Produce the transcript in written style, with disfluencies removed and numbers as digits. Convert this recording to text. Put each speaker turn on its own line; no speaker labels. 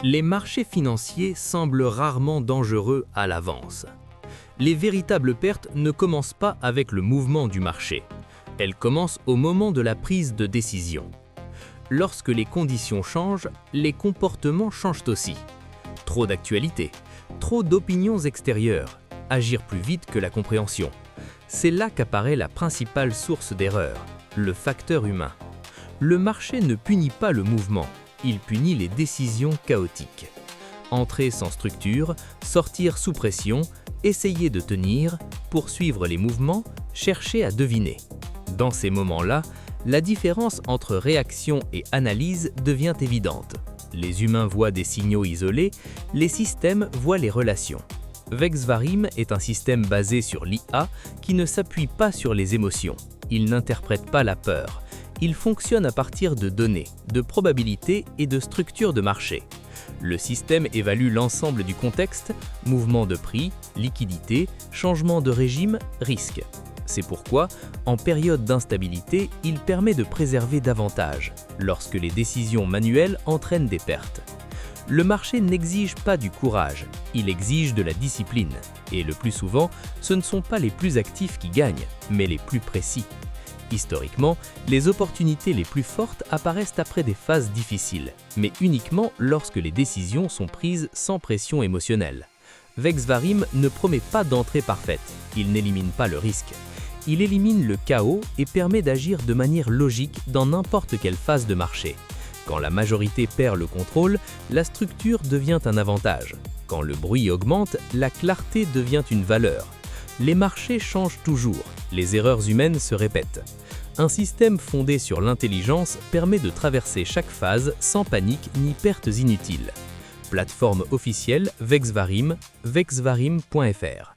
Les marchés financiers semblent rarement dangereux à l'avance. Les véritables pertes ne commencent pas avec le mouvement du marché. Elles commencent au moment de la prise de décision. Lorsque les conditions changent, les comportements changent aussi. Trop d'actualités, trop d'opinions extérieures, agir plus vite que la compréhension. C'est là qu'apparaît la principale source d'erreur, le facteur humain. Le marché ne punit pas le mouvement, il punit les décisions chaotiques. Entrer sans structure, sortir sous pression, essayer de tenir, poursuivre les mouvements, chercher à deviner. Dans ces moments-là, la différence entre réaction et analyse devient évidente. Les humains voient des signaux isolés, les systèmes voient les relations. Vexvarim est un système basé sur l'IA qui ne s'appuie pas sur les émotions. Il n'interprète pas la peur. Il fonctionne à partir de données, de probabilités et de structures de marché. Le système évalue l'ensemble du contexte, mouvement de prix, liquidité, changement de régime, risque. C'est pourquoi, en période d'instabilité, il permet de préserver davantage, lorsque les décisions manuelles entraînent des pertes. Le marché n'exige pas du courage, il exige de la discipline. Et le plus souvent, ce ne sont pas les plus actifs qui gagnent, mais les plus précis. Historiquement, les opportunités les plus fortes apparaissent après des phases difficiles, mais uniquement lorsque les décisions sont prises sans pression émotionnelle. Vexvarim ne promet pas d'entrée parfaite, il n'élimine pas le risque. Il élimine le chaos et permet d'agir de manière logique dans n'importe quelle phase de marché. Quand la majorité perd le contrôle, la structure devient un avantage. Quand le bruit augmente, la clarté devient une valeur. Les marchés changent toujours, les erreurs humaines se répètent. Un système fondé sur l'intelligence permet de traverser chaque phase sans panique ni pertes inutiles. Plateforme officielle Vexvarim, vexvarim.fr.